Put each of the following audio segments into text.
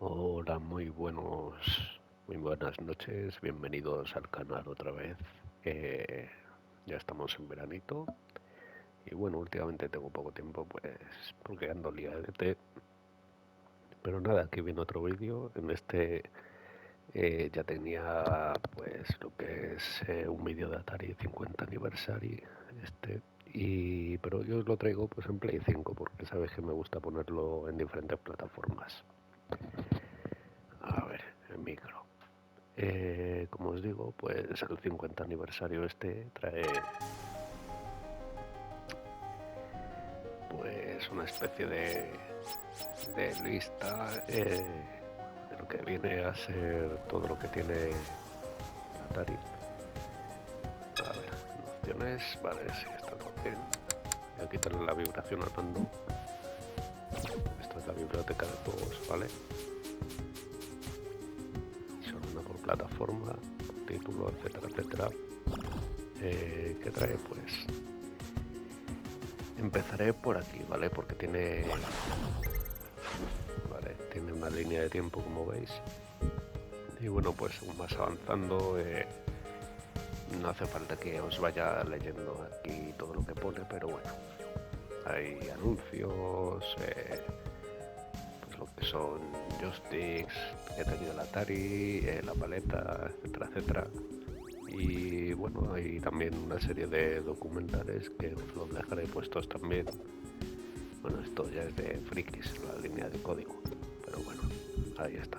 Hola, muy buenas noches, bienvenidos al canal otra vez. Eh, ya estamos en veranito y bueno, últimamente tengo poco tiempo pues porque ando liadete, pero nada, aquí viene otro vídeo. En este ya tenía pues lo que es un vídeo de Atari 50 aniversario, pero yo os lo traigo pues en Play 5 porque sabes que me gusta ponerlo en diferentes plataformas. A ver, el micro. Como os digo, pues el 50 aniversario trae pues una especie de lista de lo que viene a ser todo lo que tiene Atari. A ver, opciones, vale, sí, está todo bien. Voy a quitarle la vibración al mando. Esta es la biblioteca de juegos, ¿vale? Se ordena por plataforma, por título, etcétera, etcétera. ¿Qué trae? Pues empezaré por aquí, ¿vale? Porque tiene una línea de tiempo, como veis. Y bueno, pues según vas avanzando, no hace falta que os vaya leyendo aquí todo lo que pone, pero bueno, hay anuncios, pues lo que son joysticks que ha tenido el Atari, la paleta, etcétera, etcétera. Y bueno, hay también una serie de documentales que os los dejaré puestos también. Bueno, esto ya es de frikis, la línea de código, pero bueno, ahí está.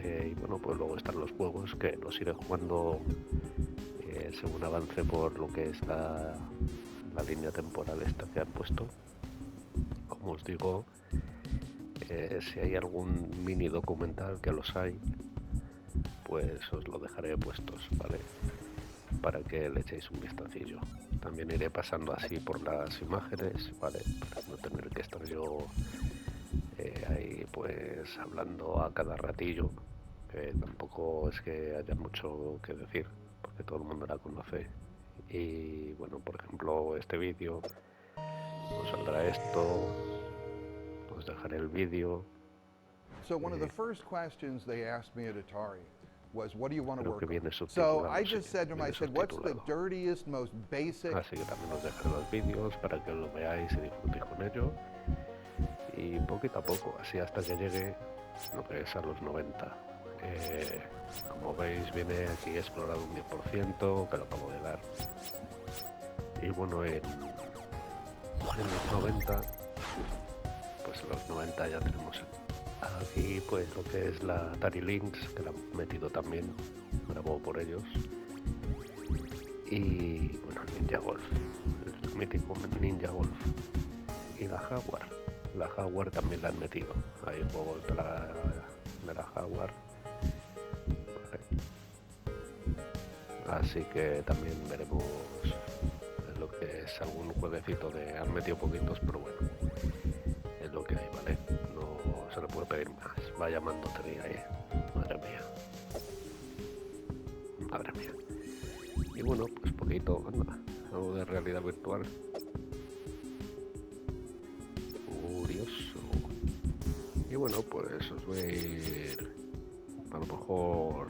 Y bueno, pues luego están los juegos que los iré jugando según avance por lo que es la línea temporal esta que han puesto. Como os digo, si hay algún mini documental, que los hay, pues os lo dejaré puestos, ¿vale? Para que le echéis un vistacillo. También iré pasando así por las imágenes, ¿vale? Para no tener que estar yo ahí pues hablando a cada ratillo, que tampoco es que haya mucho que decir, porque todo el mundo la conoce. Y bueno, por ejemplo, este vídeo, os saldrá esto, os dejaré el vídeo. So one of the eh, first questions they asked me at Atari was, what do you want to Creo que work on? viene So subtitulado, I sí, just said to him, I viene said, what's the subtitulado. dirtiest, most basic? Así que también os dejaré los vídeos para que lo veáis y disfrutéis con ello. Y poquito a poco, así hasta que llegue lo que es a los 90. Como veis, viene aquí explorado un 10%, que lo acabo de dar. Y bueno, en los 90, pues en los 90 ya tenemos aquí pues lo que es la Atari Lynx, que la han metido también, grabó por ellos. Y bueno, Ninja Golf, el mítico Ninja Golf. Y la Jaguar. La Jaguar también la han metido. Hay juegos de la Jaguar. Vale. Así que también veremos lo que es algún jueguecito de... Han metido poquitos, pero bueno, es lo que hay, ¿vale? No se le puede pedir más. Vaya mando tenía ahí. Madre mía. Madre mía. Y bueno, pues poquito, anda, algo de realidad virtual. Curioso. Y bueno, pues os voy a ir, a lo mejor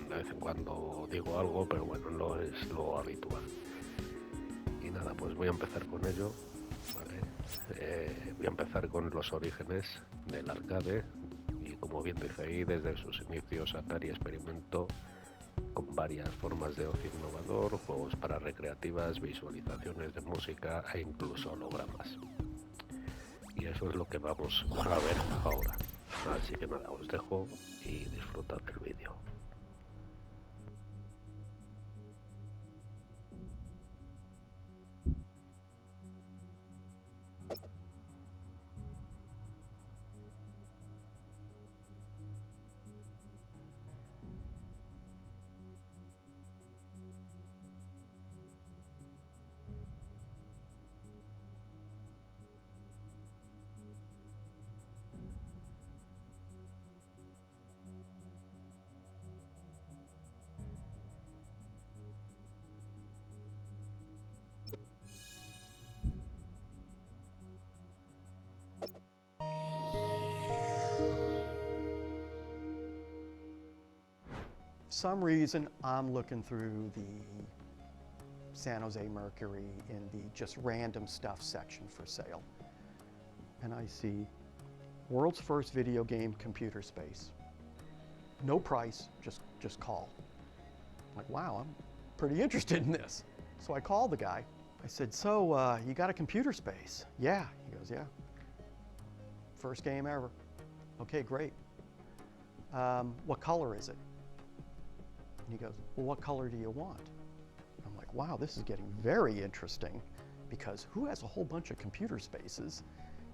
de vez en cuando digo algo, pero bueno, no es lo habitual. Y nada, pues voy a empezar con ello, ¿vale? Voy a empezar con los orígenes del arcade. Y como bien dice ahí, desde sus inicios Atari experimentó con varias formas de ocio innovador, juegos para recreativas, visualizaciones de música e incluso hologramas. Y eso es lo que vamos a ver ahora. Así que nada, os dejo y disfrutad del vídeo. some reason, I'm looking through the San Jose Mercury in the just random stuff section for sale. And I see world's first video game, computer space. No price, just call. I'm like, wow, I'm pretty interested in this. So I called the guy. I said, so you got a computer space? Yeah. He goes, yeah. First game ever. Okay, great. What color is it? And he goes, well, what color do you want? I'm like, wow, this is getting very interesting, because who has a whole bunch of computer spaces,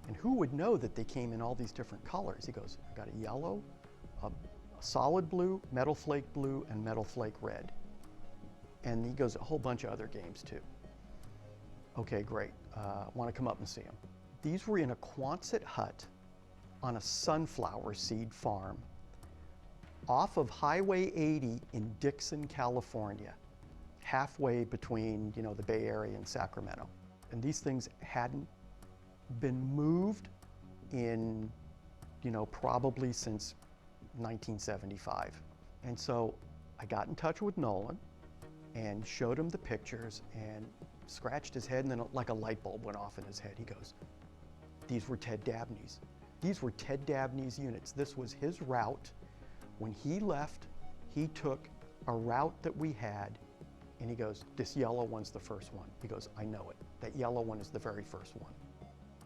and who would know that they came in all these different colors? He goes, I got a yellow, a solid blue, metal flake blue, and metal flake red. And he goes, a whole bunch of other games too. Okay, great. Want to come up and see them. These were in a Quonset hut on a sunflower seed farm off of Highway 80 in Dixon, California, halfway between, you know, the Bay Area and Sacramento. And these things hadn't been moved in, you know, probably since 1975. And so I got in touch with Nolan and showed him the pictures and scratched his head, and then like a light bulb went off in his head. He goes, these were Ted Dabney's. These were Ted Dabney's units. This was his route. When he left, he took a route that we had, and he goes, this yellow one's the first one. He goes, I know it. That yellow one is the very first one.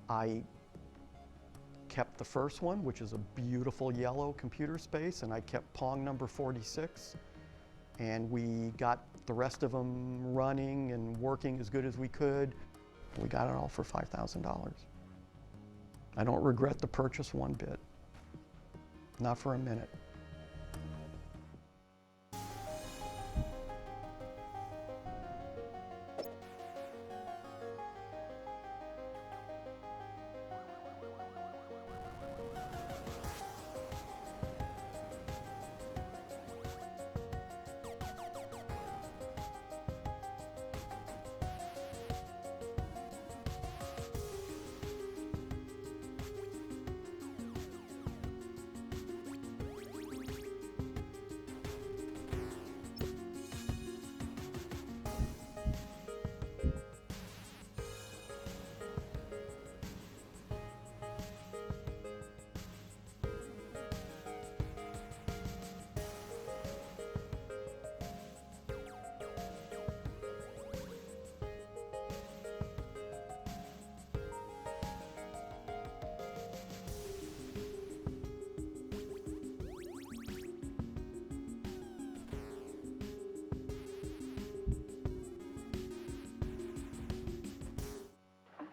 I kept the first one, which is a beautiful yellow computer space, and I kept Pong number 46, and we got the rest of them running and working as good as we could. We got it all for $5,000. I don't regret the purchase one bit. Not for a minute.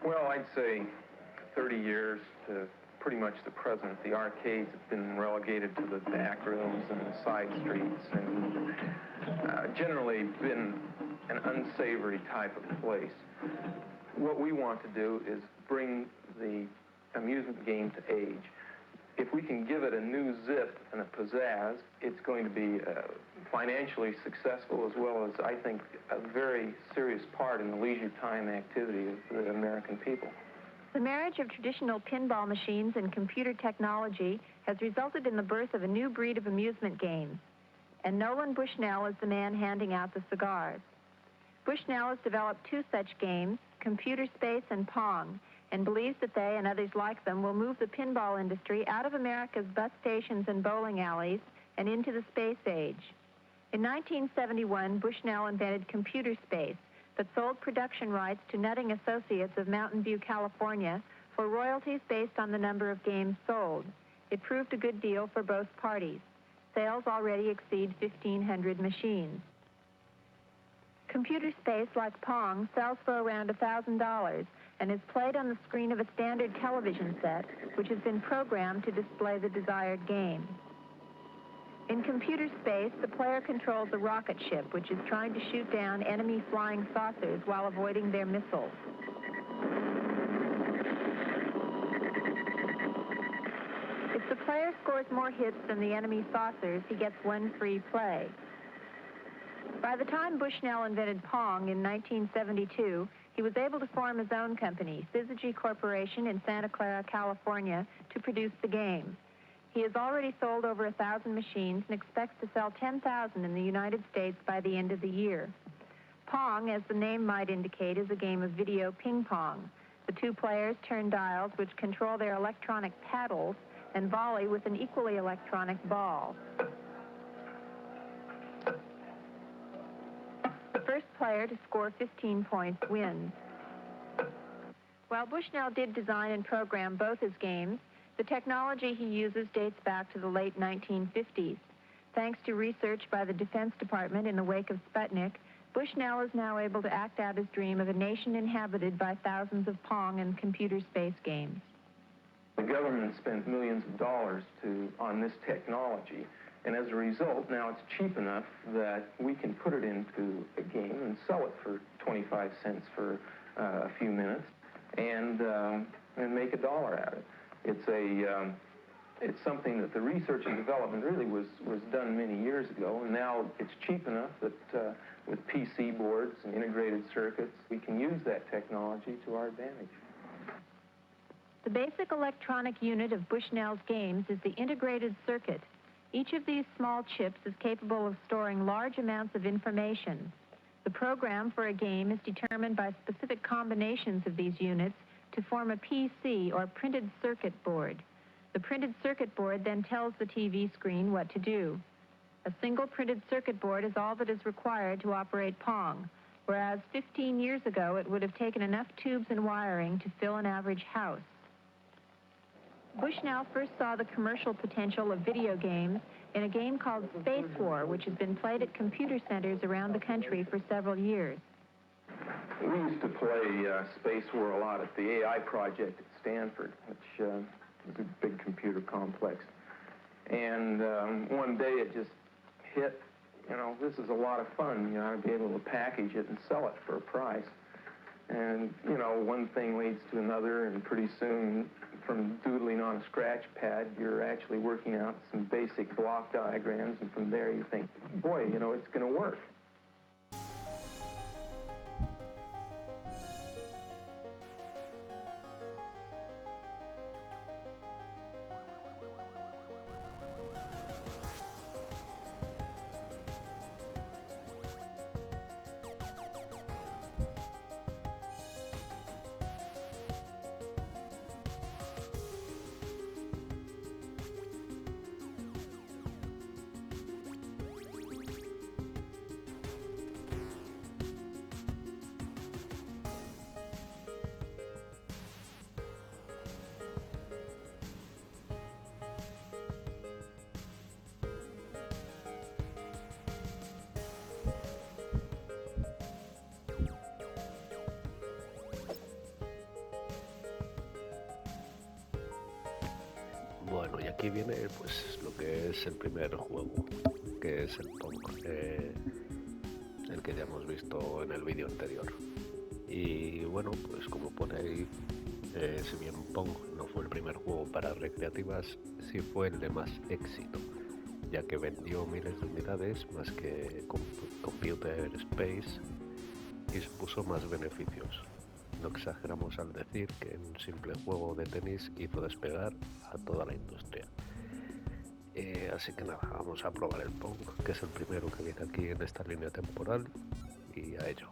Well, I'd say 30 years to pretty much the present. The arcades have been relegated to the back rooms and the side streets, and generally been an unsavory type of place. What we want to do is bring the amusement game to age. If we can give it a new zip and a pizzazz, it's going to be financially successful, as well as, I think, a very serious part in the leisure time activity of the American people. The marriage of traditional pinball machines and computer technology has resulted in the birth of a new breed of amusement games. And Nolan Bushnell is the man handing out the cigars. Bushnell has developed two such games, Computer Space and Pong, and believes that they and others like them will move the pinball industry out of America's bus stations and bowling alleys and into the space age. In 1971, Bushnell invented Computer Space, but sold production rights to Nutting Associates of Mountain View, California, for royalties based on the number of games sold. It proved a good deal for both parties. Sales already exceed 1,500 machines. Computer Space, like Pong, sells for around $1,000 and is played on the screen of a standard television set, which has been programmed to display the desired game. In Computer Space, the player controls a rocket ship, which is trying to shoot down enemy flying saucers while avoiding their missiles. If the player scores more hits than the enemy saucers, he gets one free play. By the time Bushnell invented Pong in 1972, he was able to form his own company, Syzygy Corporation in Santa Clara, California, to produce the game. He has already sold over 1,000 machines and expects to sell 10,000 in the United States by the end of the year. Pong, as the name might indicate, is a game of video ping pong. The two players turn dials which control their electronic paddles and volley with an equally electronic ball. The first player to score 15 points wins. While Bushnell did design and program both his games, the technology he uses dates back to the late 1950s. Thanks to research by the Defense Department in the wake of Sputnik, Bushnell is now able to act out his dream of a nation inhabited by thousands of Pong and computer space games. The government spent millions of dollars on this technology, and as a result, now it's cheap enough that we can put it into a game and sell it for 25 cents for a few minutes and make $1 at it. It's something that the research and development really was done many years ago, and now it's cheap enough that with PC boards and integrated circuits, we can use that technology to our advantage. The basic electronic unit of Bushnell's games is the integrated circuit. Each of these small chips is capable of storing large amounts of information. The program for a game is determined by specific combinations of these units to form a PC, or printed circuit board. The printed circuit board then tells the TV screen what to do. A single printed circuit board is all that is required to operate Pong, whereas 15 years ago it would have taken enough tubes and wiring to fill an average house. Bushnell first saw the commercial potential of video games in a game called Space War, which has been played at computer centers around the country for several years. We used to play Space War a lot at the AI project at Stanford, which is a big computer complex. And one day it just hit, this is a lot of fun. You ought to be able to package it and sell it for a price. And, one thing leads to another, and pretty soon, from doodling on a scratch pad, you're actually working out some basic block diagrams, and from there you think, boy, it's going to work. Bueno, y aquí viene pues lo que es el primer juego, que es el Pong, el que ya hemos visto en el vídeo anterior. Y bueno, pues como pone ahí, si bien Pong no fue el primer juego para recreativas, sí fue el de más éxito, ya que vendió miles de unidades más que Computer Space y supuso más beneficios. No exageramos al decir que un simple juego de tenis hizo despegar a toda la industria. Así que nada, vamos a probar el Pong, que es el primero que viene aquí en esta línea temporal, y a ello.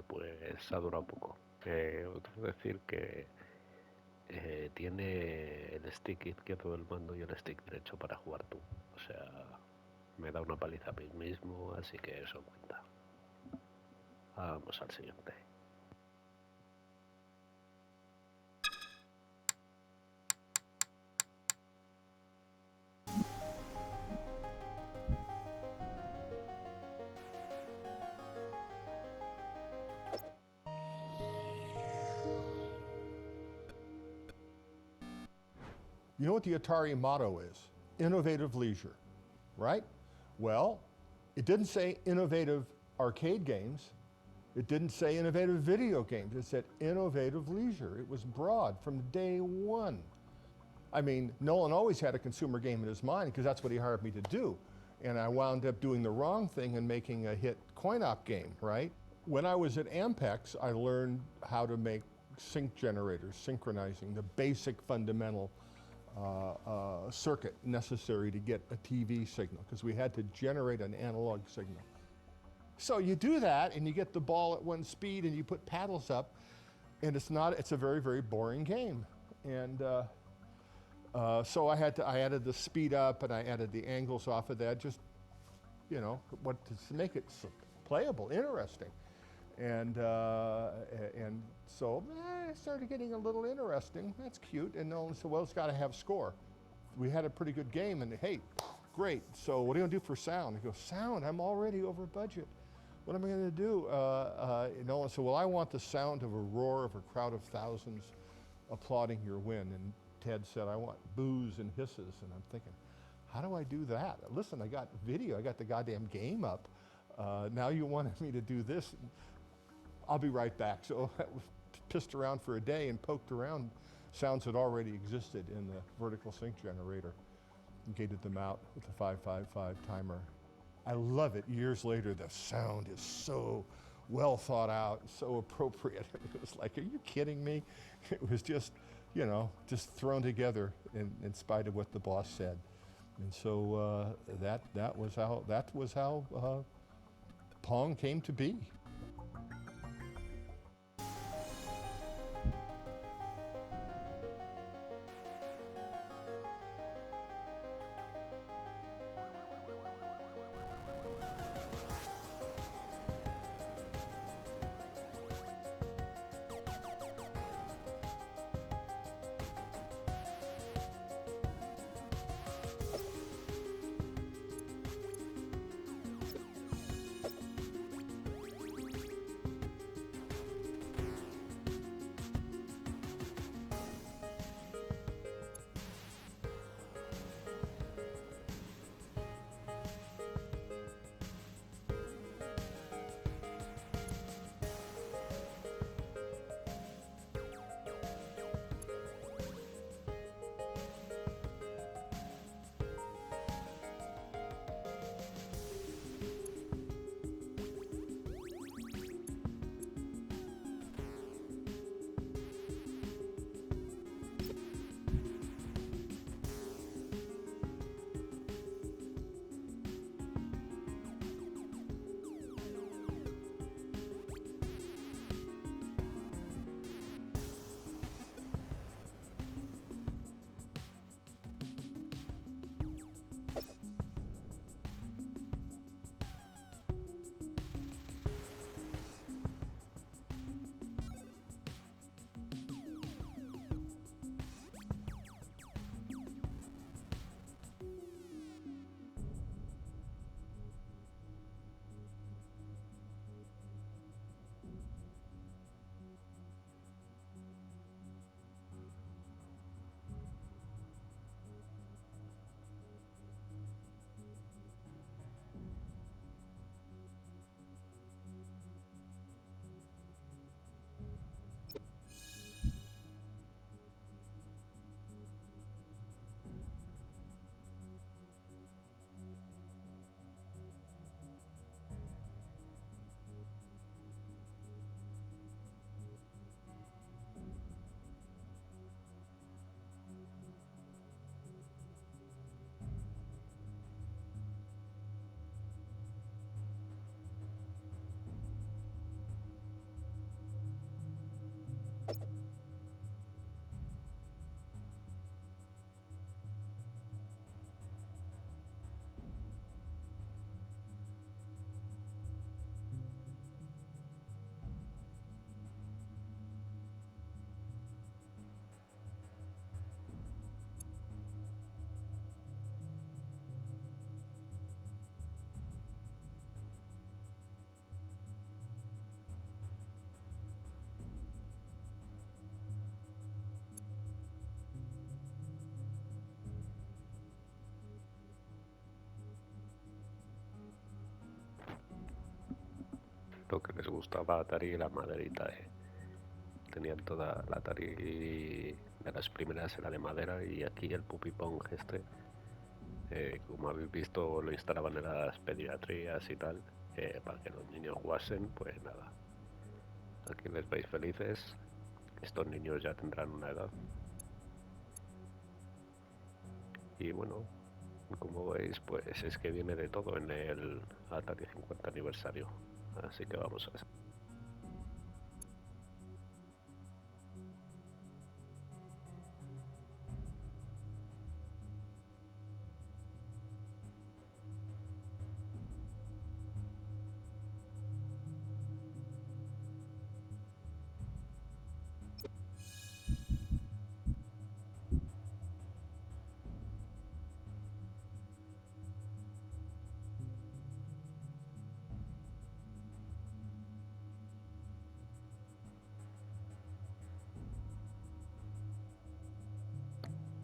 pues ha durado poco. Tengo que decir que tiene el stick izquierdo del mando y el stick derecho para jugar tú. O sea, me da una paliza a mí mismo, así que eso cuenta. Vamos al siguiente. You know what the Atari motto is? Innovative leisure, right? Well, it didn't say innovative arcade games. It didn't say innovative video games. It said innovative leisure. It was broad from day one. I mean, Nolan always had a consumer game in his mind because that's what he hired me to do. And I wound up doing the wrong thing and making a hit coin-op game, right? When I was at Ampex, I learned how to make sync generators, synchronizing, the basic fundamental circuit necessary to get a TV signal, because we had to generate an analog signal. So you do that and you get the ball at one speed and you put paddles up, and it's a very, very boring game. And so I added the speed up and I added the angles off of that, just, you know, to make it playable, interesting. And so it started getting a little interesting. That's cute. And Nolan said, well, it's got to have score. We had a pretty good game, and hey, great. So what are you going to do for sound? I go, sound? I'm already over budget. What am I going to do? Nolan said, well, I want the sound of a roar of a crowd of thousands applauding your win. And Ted said, I want boos and hisses. And I'm thinking, how do I do that? Listen, I got video. I got the goddamn game up. Now you wanted me to do this. I'll be right back. So I pissed around for a day and poked around sounds that already existed in the vertical sync generator and gated them out with the 555 timer. I love it. Years later, the sound is so well thought out, so appropriate. It was like, are you kidding me? It was just, you know, just thrown together in spite of what the boss said. And so that was how Pong came to be. lo que les gustaba Atari y la maderita. Tenían toda la Atari de las primeras era de madera y aquí el puppy pong como habéis visto, lo instalaban en las pediatrías y tal, para que los niños jugasen. Pues nada, aquí les veis felices. Estos niños ya tendrán una edad. Y bueno, como veis, pues es que viene de todo en el Atari 50 aniversario. Así que vamos a...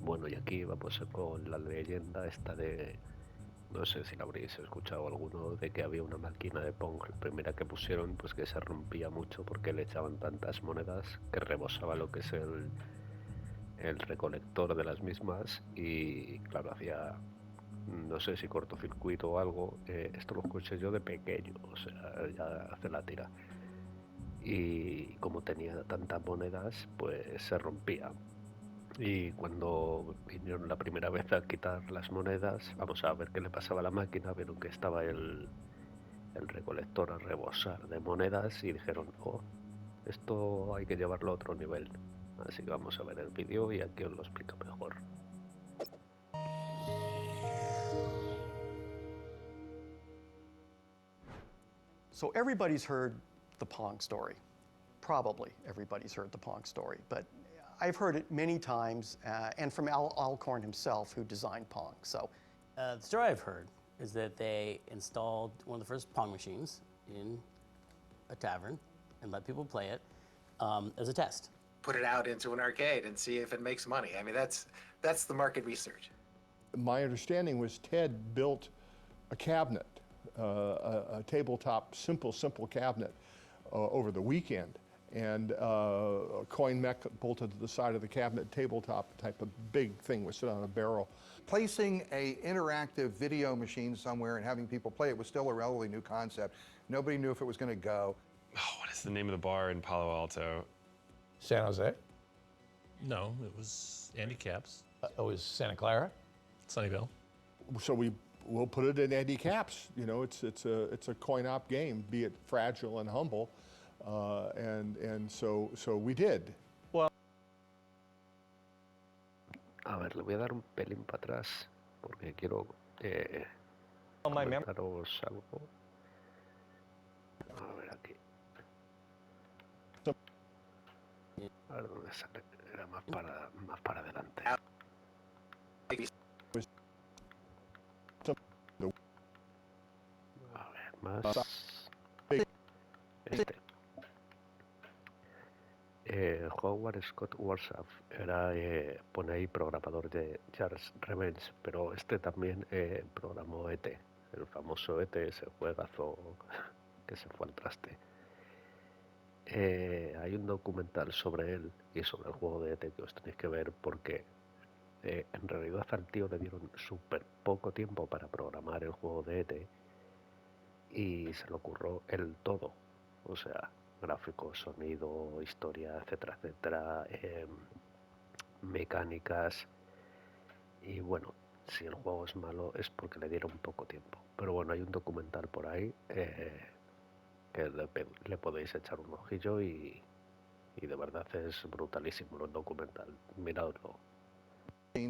Bueno, y aquí vamos con la leyenda esta de... No sé si la habréis escuchado alguno, de que había una máquina de Pong, la primera que pusieron, pues que se rompía mucho porque le echaban tantas monedas que rebosaba lo que es el recolector de las mismas y claro, hacía, no sé si cortocircuito o algo. Esto lo escuché yo de pequeño, o sea, ya hace la tira. Y como tenía tantas monedas, pues se rompía. Y cuando vinieron la primera vez a quitar las monedas, vamos a ver qué le pasaba a la máquina, vieron que estaba el recolector a rebosar de monedas y dijeron, oh, esto hay que llevarlo a otro nivel. Así que vamos a ver el vídeo y aquí os lo explico mejor. So everybody's heard the Pong story. Probably everybody's heard the Pong story, but I've heard it many times, and from Al Alcorn himself, who designed Pong. So, the story I've heard is that they installed one of the first Pong machines in a tavern and let people play it as a test. Put it out into an arcade and see if it makes money. I mean, that's the market research. My understanding was Ted built a cabinet, a tabletop, simple cabinet over the weekend. And a coin mech bolted to the side of the cabinet, tabletop type of big thing was sit on a barrel. Placing a interactive video machine somewhere and having people play it was still a relatively new concept. Nobody knew if it was going to go. Oh, what is the name of the bar in Palo Alto? San Jose? No, it was Andy Caps. It was Santa Clara? Sunnyvale. So we'll put it in Andy Caps. You know, it's a coin-op game, be it fragile and humble, and so we did. A ver, le voy a dar un pelín para atrás porque quiero comentaros algo. A ver aquí. A ver dónde sale. Era más para adelante. A ver, más. Este. Howard Scott Warshaw era, pone ahí, programador de Charles Revenge, pero este también programó ET, el famoso ET, ese juegazo que se fue al traste. Hay un documental sobre él y sobre el juego de ET que os tenéis que ver porque en realidad al tío le dieron súper poco tiempo para programar el juego de ET y se le ocurrió el todo, o sea, gráficos, sonido, historia, etcétera, etcétera, mecánicas. Y bueno, si el juego es malo es porque le dieron poco tiempo. Pero bueno, hay un documental por ahí que le podéis echar un ojillo y de verdad es brutalísimo el documental. Miradlo.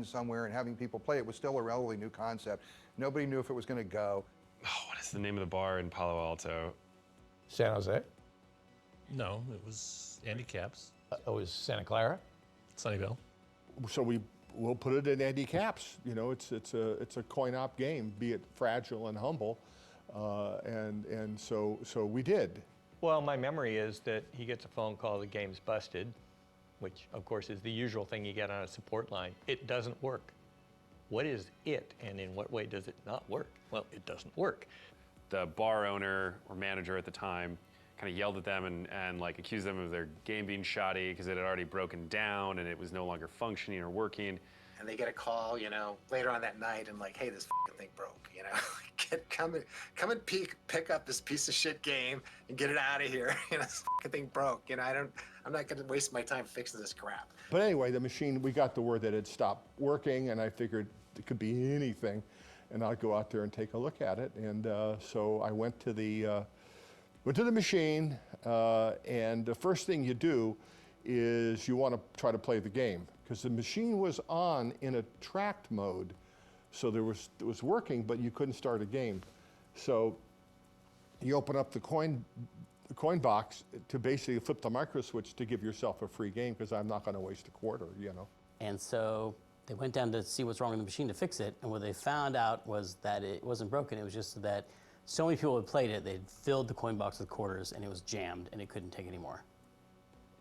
Somewhere and having people play it was still a relatively new concept. Nobody knew if it was going to go. Oh, what is the name of the bar in Palo Alto? San Jose? No, it was Andy Caps. It was Santa Clara? Sunnyvale. So we'll put it in Andy Caps. You know, it's a coin-op game, be it fragile and humble, and so we did. Well, my memory is that he gets a phone call, the game's busted, which of course is the usual thing you get on a support line. It doesn't work. What is it, and in what way does it not work? Well, it doesn't work. The bar owner or manager at the time kind of yelled at them and like accused them of their game being shoddy because it had already broken down and it was no longer functioning or working. And they get a call, you know, later on that night and like, hey, this fucking thing broke, you know. Come and pick up this piece of shit game and get it out of here. You know, this fucking thing broke. You know, I'm not gonna waste my time fixing this crap. But anyway, the machine, we got the word that it stopped working, and I figured it could be anything, and I'd go out there and take a look at it. And so I went to the machine, and the first thing you do is you want to try to play the game, because the machine was on in a tracked mode, so it was working, but you couldn't start a game. So you open up the coin box to basically flip the micro switch to give yourself a free game, because I'm not going to waste a quarter, you know. And so they went down to see what's wrong with the machine to fix it, and what they found out was that it wasn't broken. It was just that so many people had played it, they'd filled the coin box with quarters, and it was jammed, and it couldn't take any more.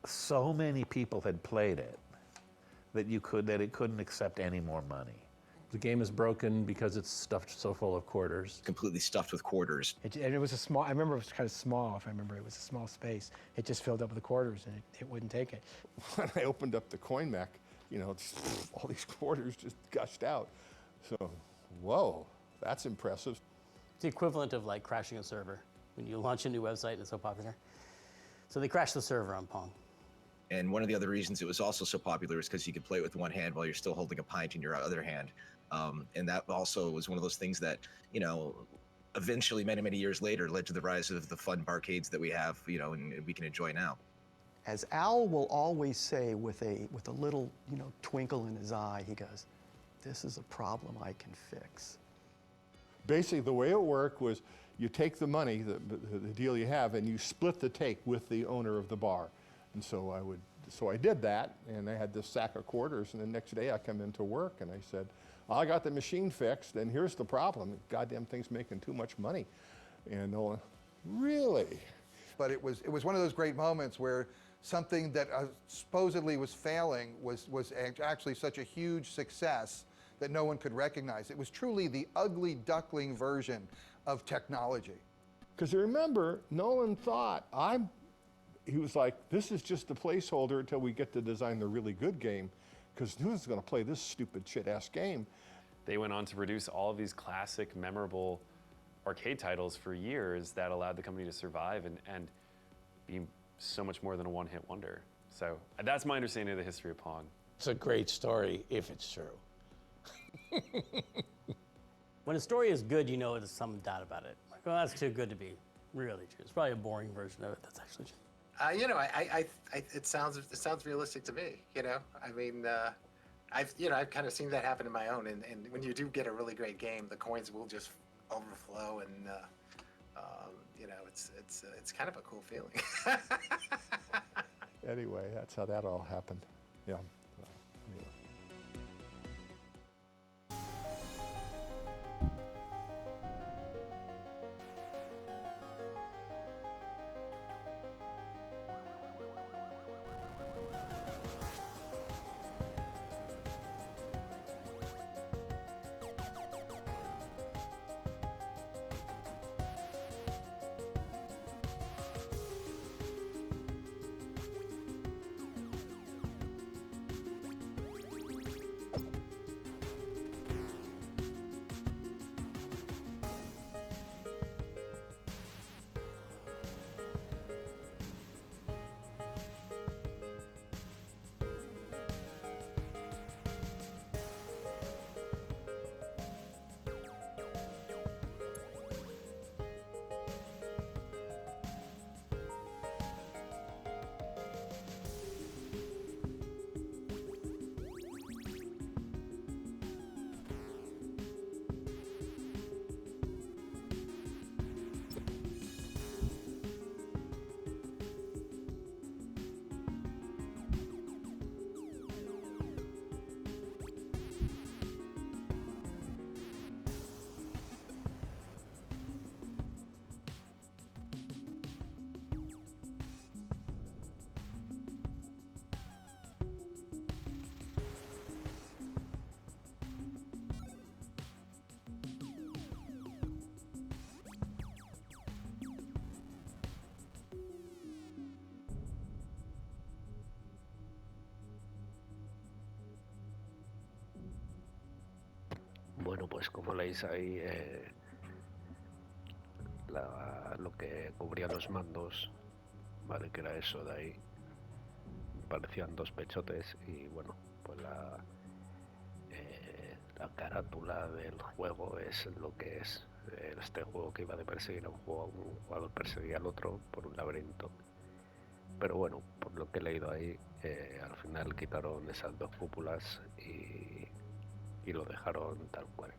So many people had played it that it couldn't accept any more money. The game is broken because it's stuffed so full of quarters. Completely stuffed with quarters. And it was a small, I remember it was kind of small, if I remember. It was a small space. It just filled up with the quarters, and it wouldn't take it. When I opened up the coin mech, you know, all these quarters just gushed out. So, whoa, that's impressive. It's the equivalent of like crashing a server. When you launch a new website and it's so popular. So they crashed the server on Pong. And one of the other reasons it was also so popular is because you could play it with one hand while you're still holding a pint in your other hand. And that also was one of those things that, you know, eventually many, many years later led to the rise of the fun barcades that we have, you know, and we can enjoy now. As Al will always say with a little, you know, twinkle in his eye, he goes, "This is a problem I can fix." Basically, the way it worked was you take the money, the deal you have, and you split the take with the owner of the bar. And so I did that, and I had this sack of quarters, and the next day I come into work and I said, I got the machine fixed, and here's the problem. Goddamn thing's making too much money. And really? But it was one of those great moments where something that supposedly was failing was actually such a huge success that no one could recognize. It was truly the ugly duckling version of technology. Because remember, Nolan thought, he was like, this is just a placeholder until we get to design the really good game, because who's going to play this stupid shit-ass game? They went on to produce all of these classic, memorable arcade titles for years that allowed the company to survive and be so much more than a one-hit wonder. So that's my understanding of the history of Pong. It's a great story if it's true. When a story is good, you know there's some doubt about it. Like, well, that's too good to be really true. It's probably a boring version of it that's actually true. You know, it sounds realistic to me. You know, I mean, I've kind of seen that happen in my own. And when you do get a really great game, the coins will just overflow, and you know, it's kind of a cool feeling. Anyway, that's how that all happened. Yeah. Anyway. bueno, pues como leéis ahí, lo que cubría los mandos, vale, que era eso de ahí, parecían dos pechotes y bueno, pues la carátula del juego es lo que es. Este juego que iba de perseguir a un jugador perseguía al otro por un laberinto. Pero bueno, por lo que he leído ahí, al final quitaron esas dos cúpulas y lo dejaron tal cual.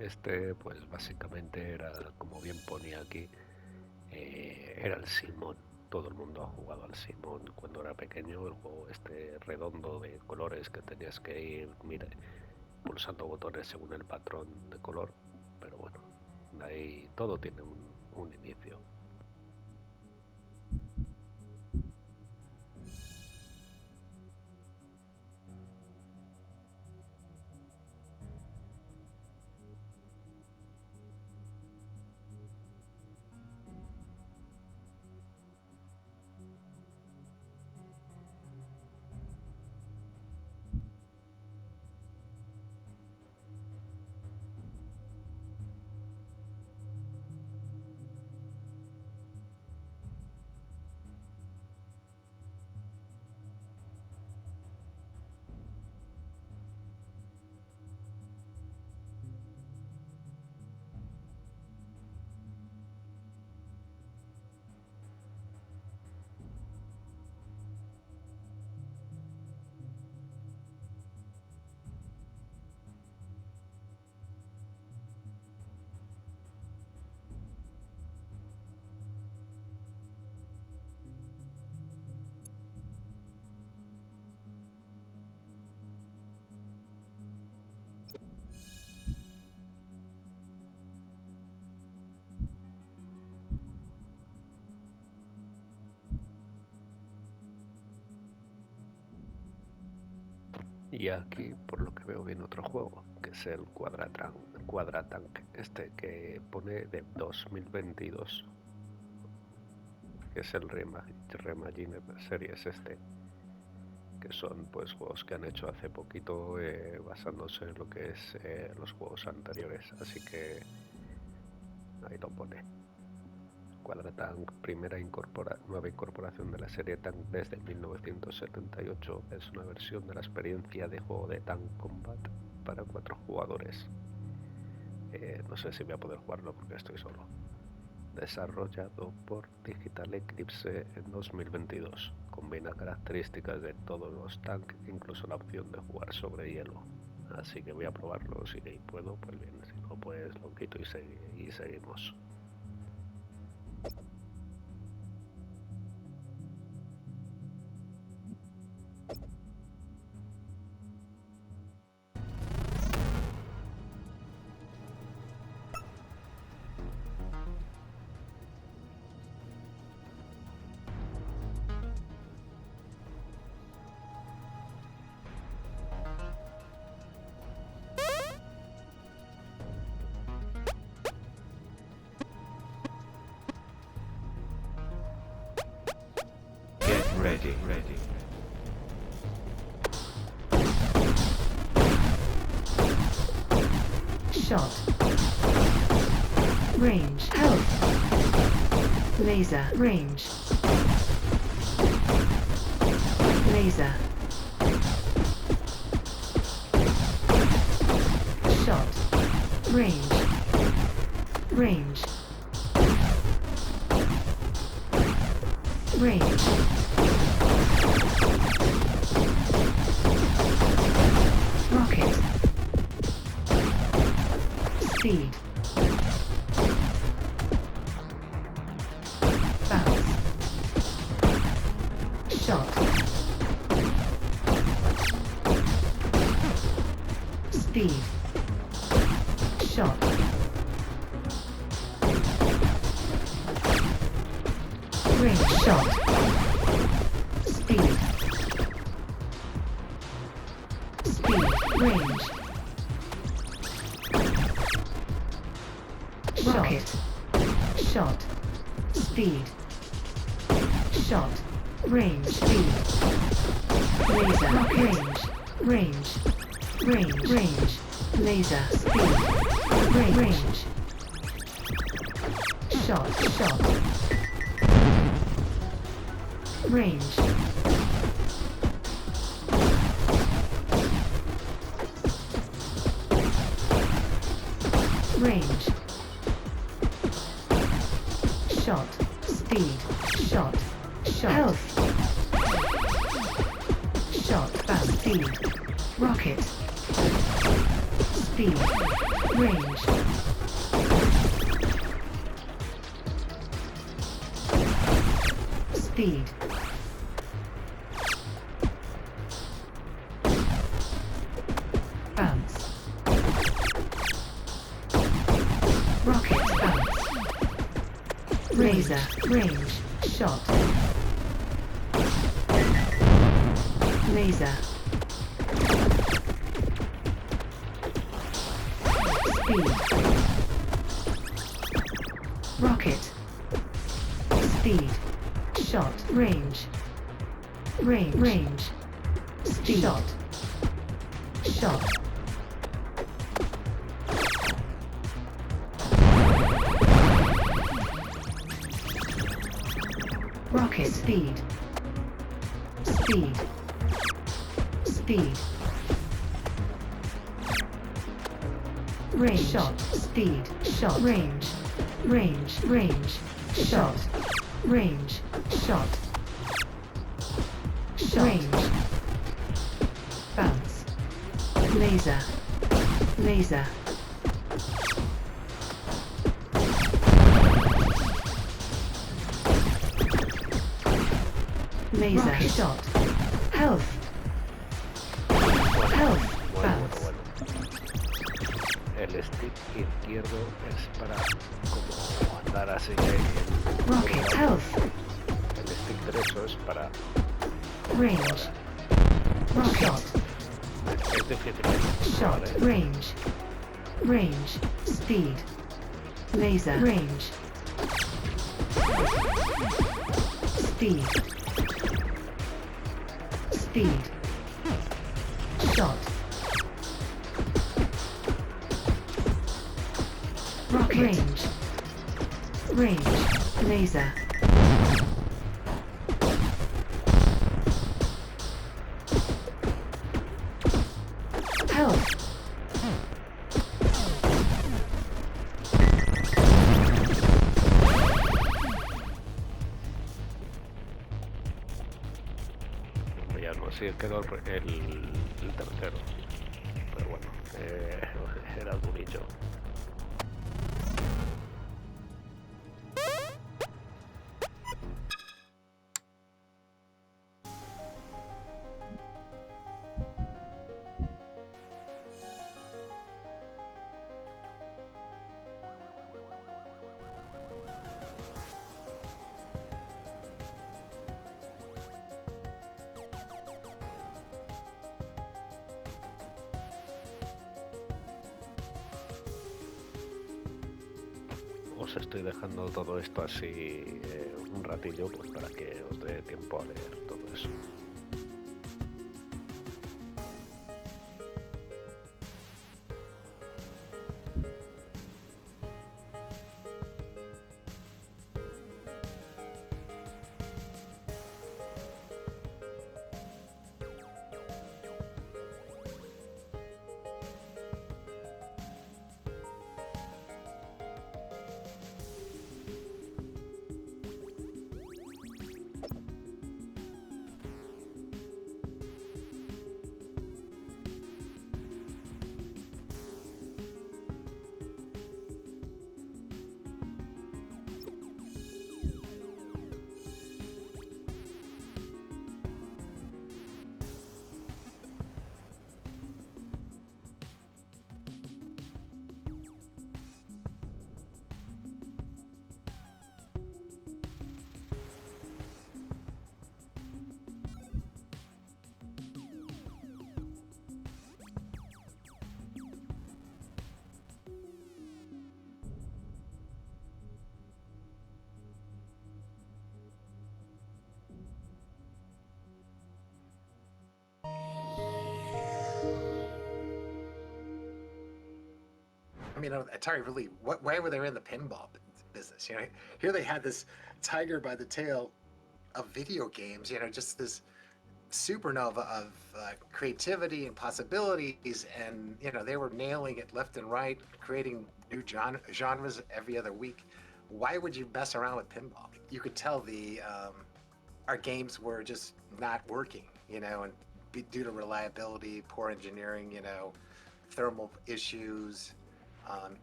Este, pues básicamente era, como bien ponía aquí, era el Simón. Todo el mundo ha jugado al Simón cuando era pequeño, el juego este redondo de colores que tenías que ir, mira, pulsando botones según el patrón de color. Pero bueno, de ahí todo tiene un inicio. Y aquí, por lo que veo, viene otro juego, que es el Quadratank, este que pone de 2022, que es el Reimagined Series este, que son pues juegos que han hecho hace poquito basándose en lo que es los juegos anteriores, así que ahí lo pone. Quadratank, nueva incorporación de la serie Tank desde 1978, es una versión de la experiencia de juego de Tank Combat para 4 jugadores. No sé si voy a poder jugarlo porque estoy solo. Desarrollado por Digital Eclipse en 2022. Combina características de todos los tanks, incluso la opción de jugar sobre hielo. Así que voy a probarlo, si puedo, pues bien, si no, pues lo quito y seguimos. Ready. Shot. Range. Health. Laser. Range. Laser. Shot. Range. range, rocket, speed, bounce, shot, speed, shot, range, shot, speed, range, rocket, shot, speed, shot, range, speed, laser, range, laser, speed, range, shot, range, range, shot, speed, shot, health, shot, bounce, speed, rocket, speed, range, speed, bounce, rocket, bounce, laser, range, shot, laser, speed, rocket, speed, shot, range, speed, shot, rocket, speed, range, shot, speed, shot, range, shot, range, shot, range, bounce, laser, laser, shot, health, bounce, El stick izquierdo es para como andar así. rocket, health, El stick derecho es para range, rocket, es difícil. shot, range, speed, laser, range, speed, shot, rocket, range, laser, health, Ya no sé, quedó el tercero. Pero bueno, era durillo. Os estoy dejando todo esto así un ratillo pues para que os dé tiempo a leer todo eso. I mean, Atari really, why were they in the pinball business? You know, here they had this tiger by the tail of video games, you know, just this supernova of creativity and possibilities, and you know, they were nailing it left and right, creating new genres every other week. Why would you mess around with pinball? You could tell our games were just not working, you know, and due to reliability, poor engineering, you know, thermal issues,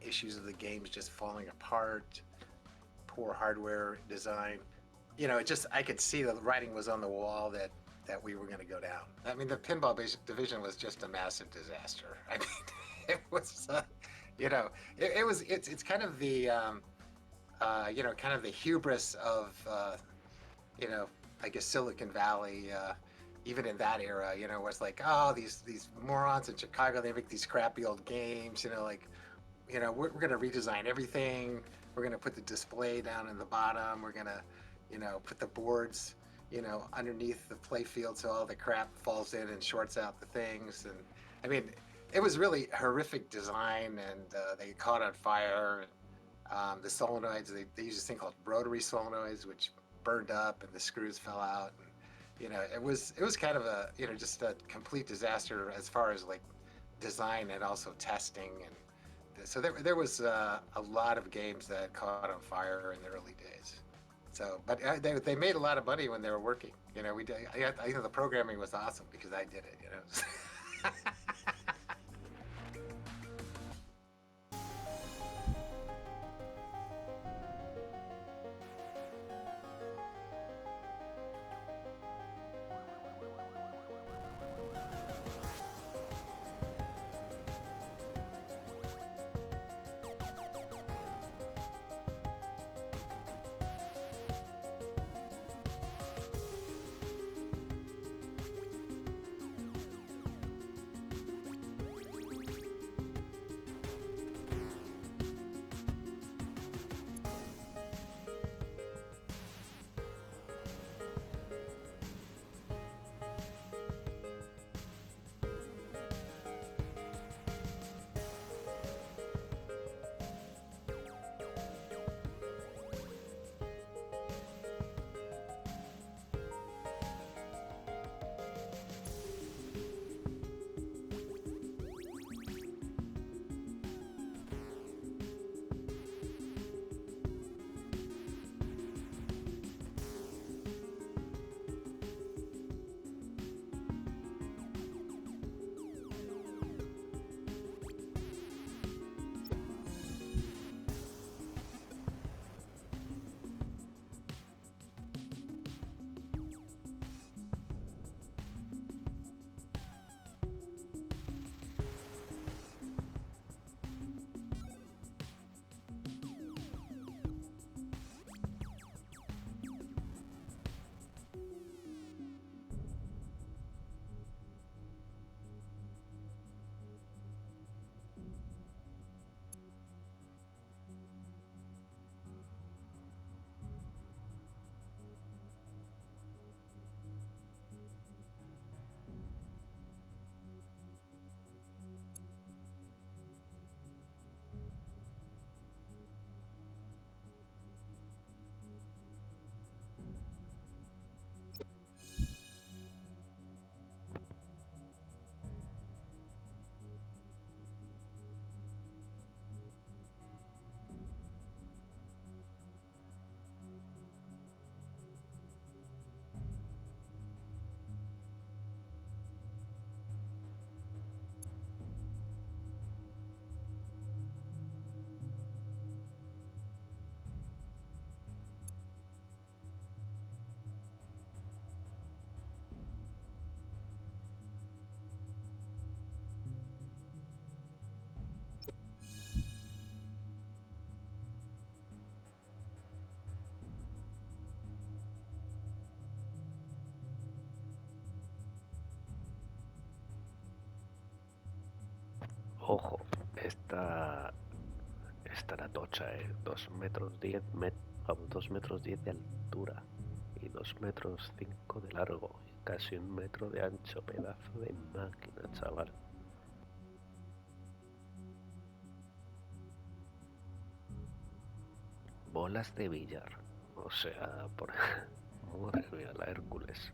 issues of the games just falling apart, poor hardware design. You know, I could see the writing was on the wall that we were going to go down. I mean, the pinball division was just a massive disaster. I mean, it was, you know, it's kind of the, you know, kind of the hubris of, you know, I guess Silicon Valley, even in that era, you know, was like, oh, these morons in Chicago, they make these crappy old games, you know, like, you know, we're going to redesign everything. We're going to put the display down in the bottom. We're going to, you know, put the boards, you know, underneath the play field so all the crap falls in and shorts out the things. And I mean, it was really horrific design, and they caught on fire. The solenoids, they used this thing called rotary solenoids, which burned up and the screws fell out. And, you know, it was kind of a, you know, just a complete disaster as far as like design and also testing. And so there was a lot of games that caught on fire in the early days. So, but they made a lot of money when they were working. You know, I think the programming was awesome because I did it, you know. Ojo, esta la tocha, 2 metros 10 2 metros 10 de altura y 2 metros 5 de largo y casi 1 metro de ancho, pedazo de máquina, chaval. Bolas de billar. O sea, por... Madre mía, la Hércules.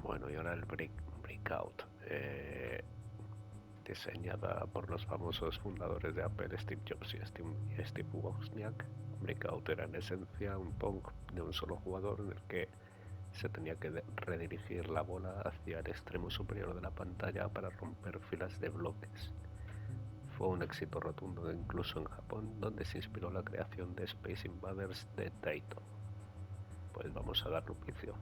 Bueno, y ahora el Breakout, diseñada por los famosos fundadores de Apple, Steve Jobs y Steve Wozniak. Breakout era en esencia un Pong de un solo jugador en el que se tenía que redirigir la bola hacia el extremo superior de la pantalla para romper filas de bloques. Fue un éxito rotundo incluso en Japón, donde se inspiró la creación de Space Invaders de Taito. Pues vamos a darle un vicio.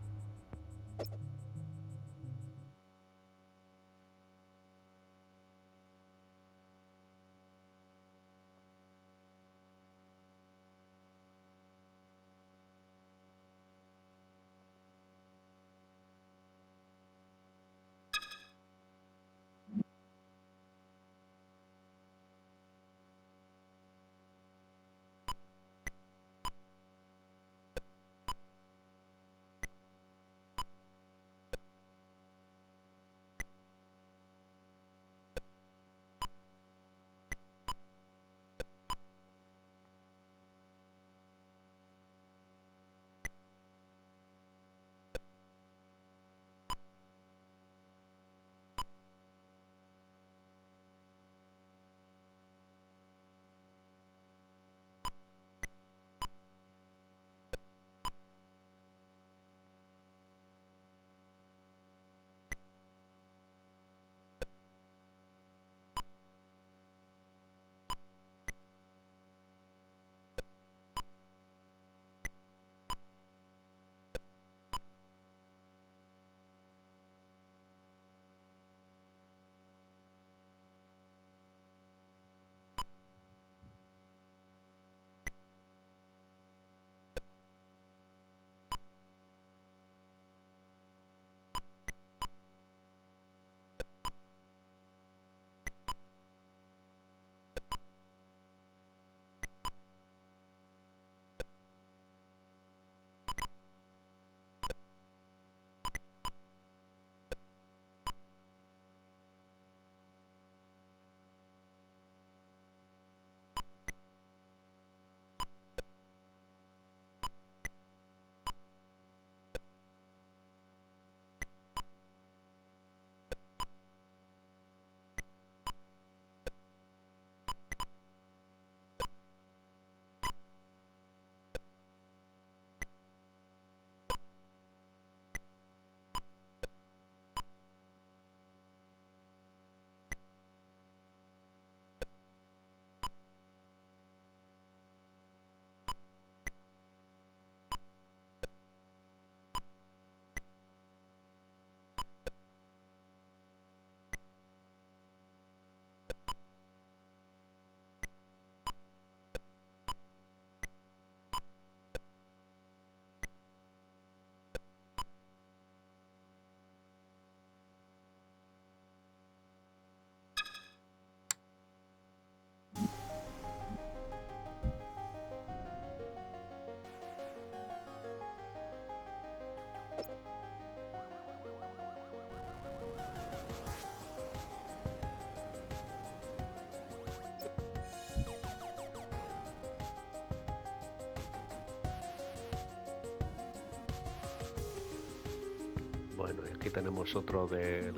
Bueno, y aquí tenemos otro del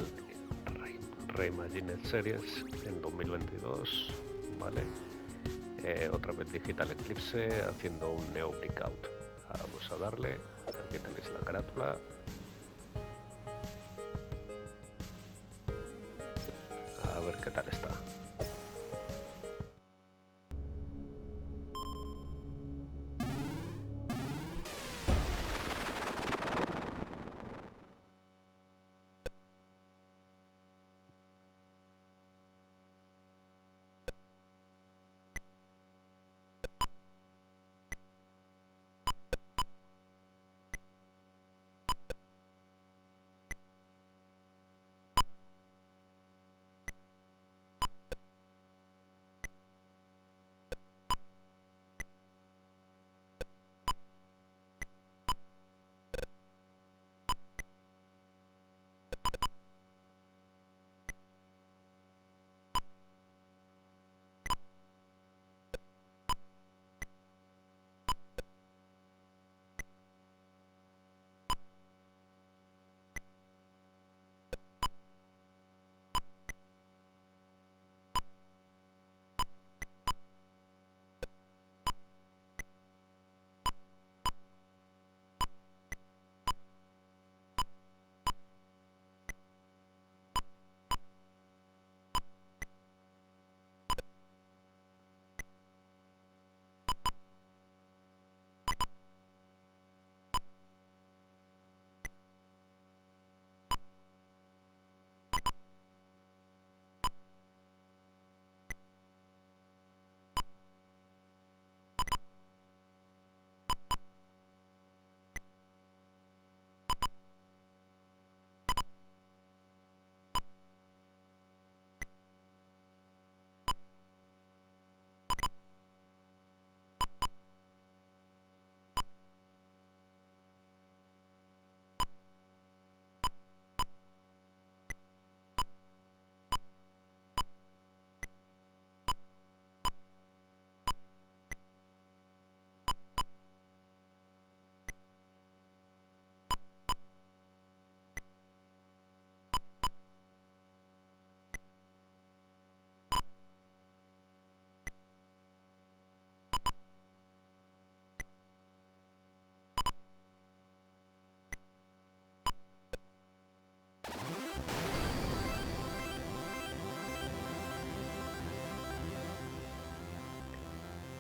Reimagined Series en 2022, ¿vale? Otra vez Digital Eclipse haciendo un Neo Breakout. Vamos a darle, aquí tenéis la carátula. A ver qué tal está.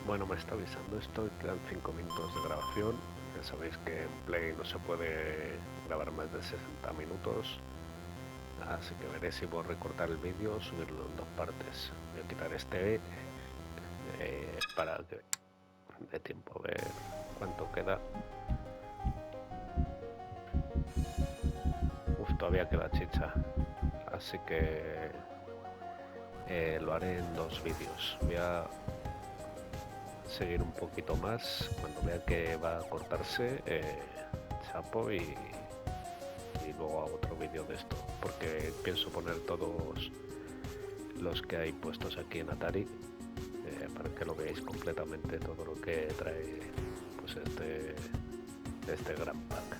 Bueno, me está avisando esto, quedan 5 minutos de grabación. Ya sabéis que en Play no se puede grabar más de 60 minutos. Así que veré si puedo recortar el vídeo, subirlo en 2 partes. Voy a quitar este para que dé tiempo a ver cuánto queda. Todavía queda chicha. Así que lo haré en 2 vídeos. Voy a seguir un poquito más. Cuando vea que va a cortarse, chapo y luego hago otro vídeo de esto, porque pienso poner todos los que hay puestos aquí en Atari, para que lo veáis completamente todo lo que trae pues este gran pack.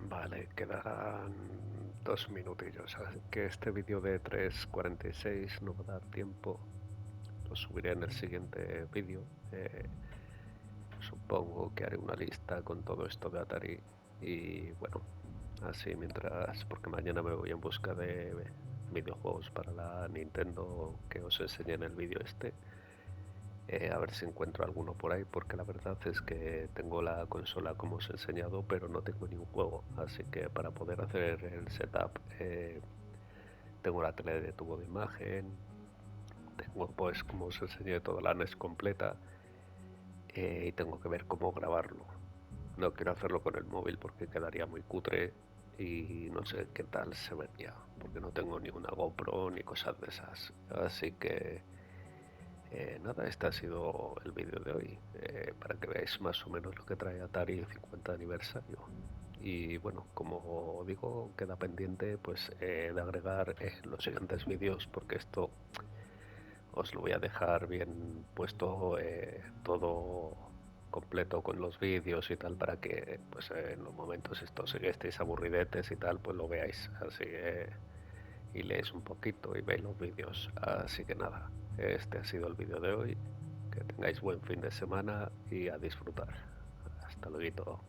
Vale, quedarán 2 minutillos, así que este vídeo de 3:46 no va a dar tiempo, lo subiré en el siguiente vídeo. Supongo que haré una lista con todo esto de Atari y bueno, así mientras, porque mañana me voy en busca de videojuegos para la Nintendo que os enseñé en el vídeo este. A ver si encuentro alguno por ahí, porque la verdad es que tengo la consola como os he enseñado, pero no tengo ningún juego, así que para poder hacer el setup tengo la tele de tubo de imagen, tengo pues como os enseñé toda la NES completa, y tengo que ver cómo grabarlo. No quiero hacerlo con el móvil porque quedaría muy cutre y no sé qué tal se vería, porque no tengo ni una GoPro ni cosas de esas, así que nada, este ha sido el vídeo de hoy, para que veáis más o menos lo que trae Atari 50 aniversario. Y bueno, como digo, queda pendiente pues de agregar los siguientes vídeos, porque esto os lo voy a dejar bien puesto, todo completo con los vídeos y tal, para que pues en los momentos estos que estéis aburridetes y tal, pues lo veáis así, y leéis un poquito y veis los vídeos. Así que nada, este ha sido el vídeo de hoy. Que tengáis buen fin de semana y a disfrutar. Hasta luego.